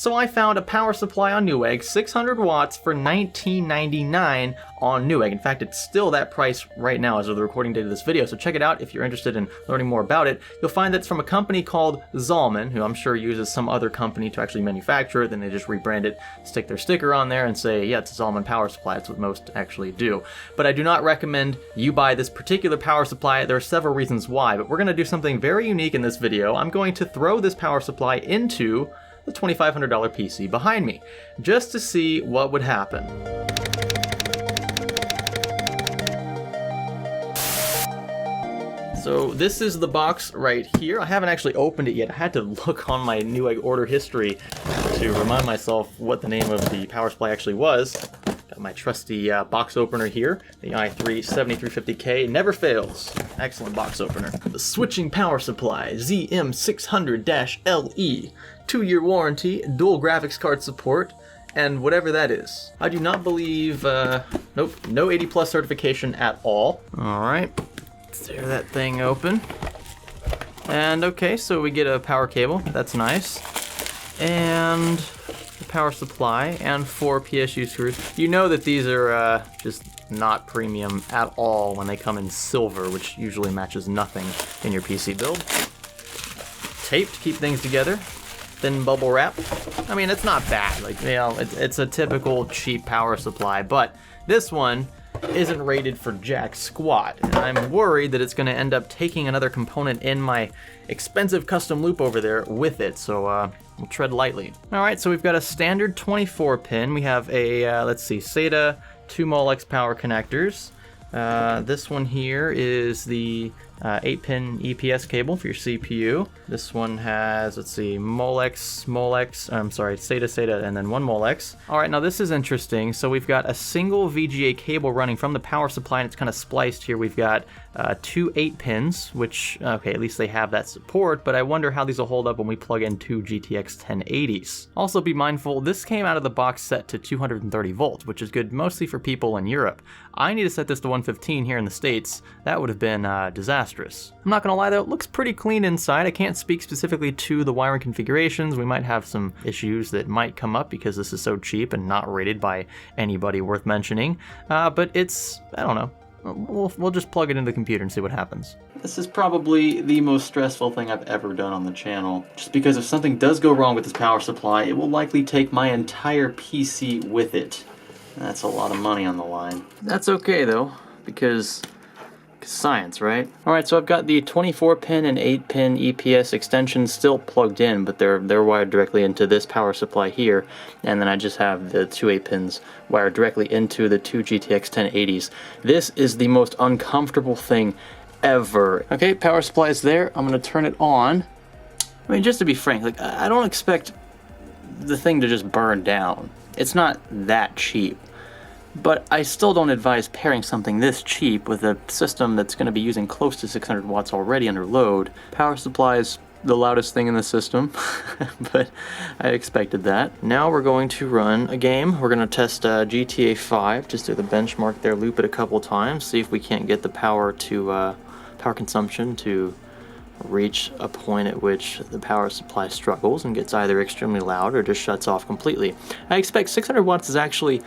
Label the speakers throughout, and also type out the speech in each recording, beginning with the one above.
Speaker 1: So I found a power supply on Newegg, 600 watts for $19.99 on Newegg. In fact, it's still that price right now as of the recording date of this video, so check it out if you're interested in learning more about it. You'll find that it's from a company called Zalman, who I'm sure uses some other company to actually manufacture it, then they just rebrand it, stick their sticker on there and say, yeah, it's a Zalman power supply. That's what most actually do. But I do not recommend you buy this particular power supply. There are several reasons why, but we're going to do something very unique in this video. I'm going to throw this power supply into the $2,500 PC behind me, just to see what would happen. So this is the box right here. I haven't actually opened it yet. I had to look on my Newegg order history to remind myself what the name of the power supply actually was. Got my trusty box opener here, the i3-7350K, never fails. Excellent box opener. The switching power supply, ZM600-LE. 2-year warranty, dual graphics card support, and whatever that is. I do not believe, nope, no 80 plus certification at all. All right, let's tear that thing open. And okay, so we get a power cable, that's nice. And the power supply and 4 PSU screws. You know that these are just not premium at all when they come in silver, which usually matches nothing in your PC build. Tape to keep things together. Thin bubble wrap. I mean, it's not bad. Like, you know, it's a typical cheap power supply, but this one isn't rated for jack squat. And I'm worried that it's going to end up taking another component in my expensive custom loop over there with it. So we'll tread lightly. All right, so we've got a standard 24 pin. We have a let's see, SATA 2 Molex power connectors. This one here is the 8-pin EPS cable for your CPU. This one has, let's see, SATA, and then 1 Molex. All right, now this is interesting. So we've got a single VGA cable running from the power supply, and it's kind of spliced here. We've got 2 8-pins, which, okay, at least they have that support, but I wonder how these will hold up when we plug in 2 GTX 1080s. Also be mindful, this came out of the box set to 230 volts, which is good mostly for people in Europe. I need to set this to 115 here in the States. That would have been disastrous. I'm not gonna lie though, it looks pretty clean inside. I can't speak specifically to the wiring configurations. We might have some issues that might come up because this is so cheap and not rated by anybody worth mentioning. But it's, I don't know. We'll just plug it into the computer and see what happens. This is probably the most stressful thing I've ever done on the channel. Just because if something does go wrong with this power supply, it will likely take my entire PC with it. That's a lot of money on the line. That's okay though, because science, right? All right, so I've got the 24-pin and 8-pin EPS extensions still plugged in, but they're wired directly into this power supply here, and then I just have the 2 8-pins wired directly into the 2 GTX 1080s. This is the most uncomfortable thing ever. Okay, power supply is there. I'm gonna turn it on. I mean, just to be frank, like, I don't expect the thing to just burn down. It's not that cheap. But I still don't advise pairing something this cheap with a system that's going to be using close to 600 watts already under load. Power supply is the loudest thing in the system, but I expected that. Now we're going to run a game. We're going to test GTA 5, just do the benchmark there, loop it a couple times, see if we can't get the power consumption to reach a point at which the power supply struggles and gets either extremely loud or just shuts off completely. I expect 600 watts is actually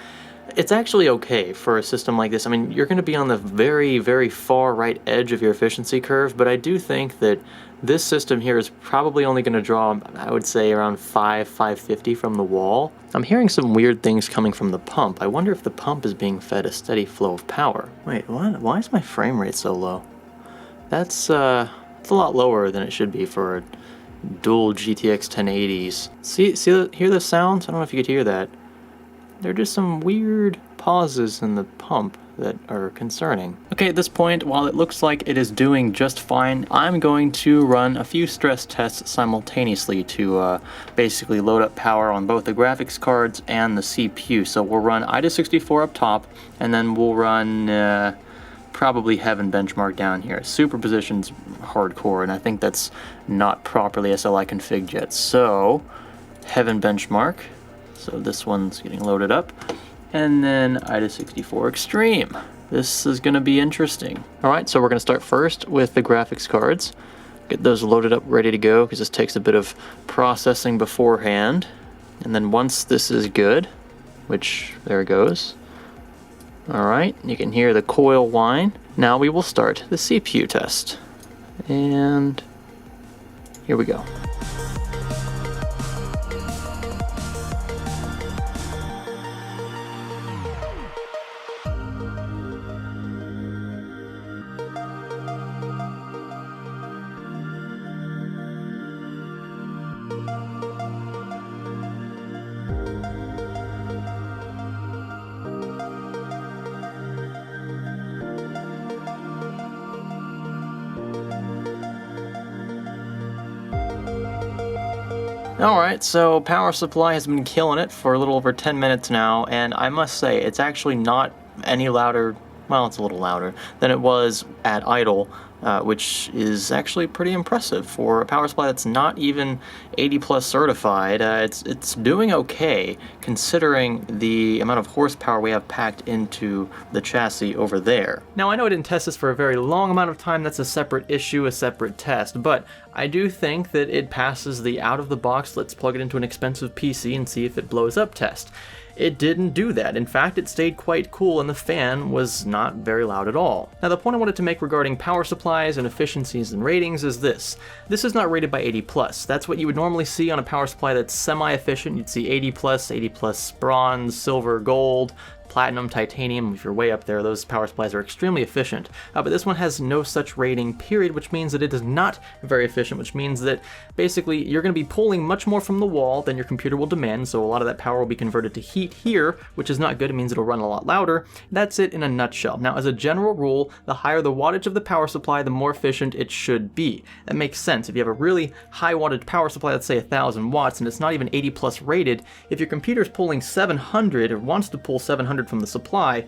Speaker 1: okay for a system like this. I mean, you're going to be on the very, very far right edge of your efficiency curve, but I do think that this system here is probably only going to draw, I would say, around 550 from the wall. I'm hearing some weird things coming from the pump. I wonder if the pump is being fed a steady flow of power. Wait, what? Why is my frame rate so low? It's a lot lower than it should be for a dual GTX 1080s. Hear the sounds? I don't know if you could hear that. There are just some weird pauses in the pump that are concerning. Okay, at this point, while it looks like it is doing just fine, I'm going to run a few stress tests simultaneously to basically load up power on both the graphics cards and the CPU. So we'll run IDA64 up top, and then we'll run probably Heaven benchmark down here. Superposition's hardcore, and I think that's not properly SLI configured yet. So, Heaven benchmark. So this one's getting loaded up. And then IDA64 Extreme. This is going to be interesting. Alright, so we're going to start first with the graphics cards. Get those loaded up, ready to go, because this takes a bit of processing beforehand. And then once this is good, which there it goes. All right, you can hear the coil whine. Now we will start the CPU test. And here we go. Alright, so power supply has been killing it for a little over 10 minutes now, and I must say, it's actually not any louder, well, it's a little louder, than it was at idle, which is actually pretty impressive for a power supply that's not even 80 plus certified. It's doing okay, considering the amount of horsepower we have packed into the chassis over there. Now, I know I didn't test this for a very long amount of time, that's a separate issue, a separate test, but I do think that it passes the out-of-the-box, let's plug it into an expensive PC and see if it blows up test. It didn't do that. In fact, it stayed quite cool and the fan was not very loud at all. Now, the point I wanted to make regarding power supplies and efficiencies and ratings is this. This is not rated by 80 plus. That's what you would normally see on a power supply that's semi-efficient. You'd see 80 plus bronze, silver, gold, platinum, titanium. If you're way up there, those power supplies are extremely efficient. But this one has no such rating, period, which means that it is not very efficient, which means that basically you're going to be pulling much more from the wall than your computer will demand, so a lot of that power will be converted to heat here, which is not good. It means it'll run a lot louder. That's it in a nutshell. Now, as a general rule, the higher the wattage of the power supply, the more efficient it should be. That makes sense. If you have a really high wattage power supply, let's say 1,000 watts, and it's not even 80 plus rated, if your computer's pulling 700 or wants to pull 700 from the supply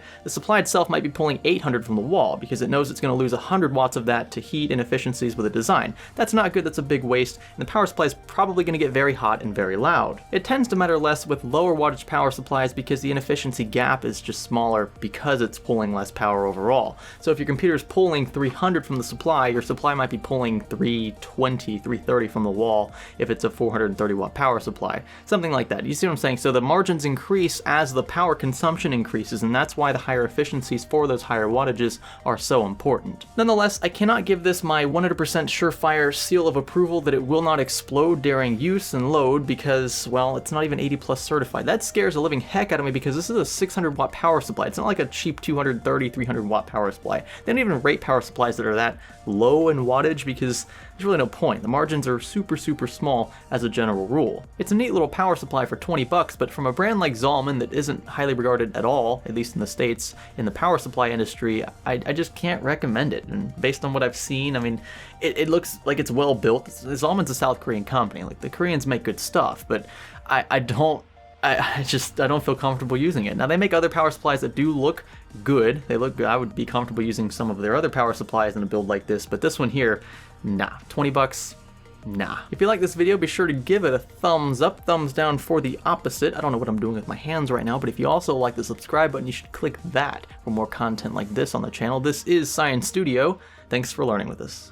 Speaker 1: itself might be pulling 800 from the wall because it knows it's going to lose 100 watts of that to heat inefficiencies with a design. That's not good, that's a big waste, and the power supply is probably going to get very hot and very loud. It tends to matter less with lower wattage power supplies because the inefficiency gap is just smaller because it's pulling less power overall. So if your computer is pulling 300 from the supply, your supply might be pulling 320, 330 from the wall if it's a 430 watt power supply. Something like that. You see what I'm saying? So the margins increase as the power consumption increases, and that's why the higher efficiencies for those higher wattages are so important. Nonetheless, I cannot give this my 100% surefire seal of approval that it will not explode during use and load because, well, it's not even 80 plus certified. That scares the living heck out of me because this is a 600 watt power supply. It's not like a cheap 230, 300 watt power supply. They don't even rate power supplies that are that low in wattage because there's really no point. The margins are super small as a general rule. It's a neat little power supply for 20 bucks, but from a brand like Zalman that isn't highly regarded at all, at least in the States, in the power supply industry, I just can't recommend it. And based on what I've seen, I mean, it looks like it's well built. Zalman's a South Korean company. Like, the Koreans make good stuff, but I don't feel comfortable using it. Now, they make other power supplies that do look good. They look good. I would be comfortable using some of their other power supplies in a build like this, but this one here, nah. 20 bucks, nah. If you like this video, be sure to give it a thumbs up, thumbs down for the opposite. I don't know what I'm doing with my hands right now, but if you also like the subscribe button, you should click that for more content like this on the channel. This is Science Studio. Thanks for learning with us.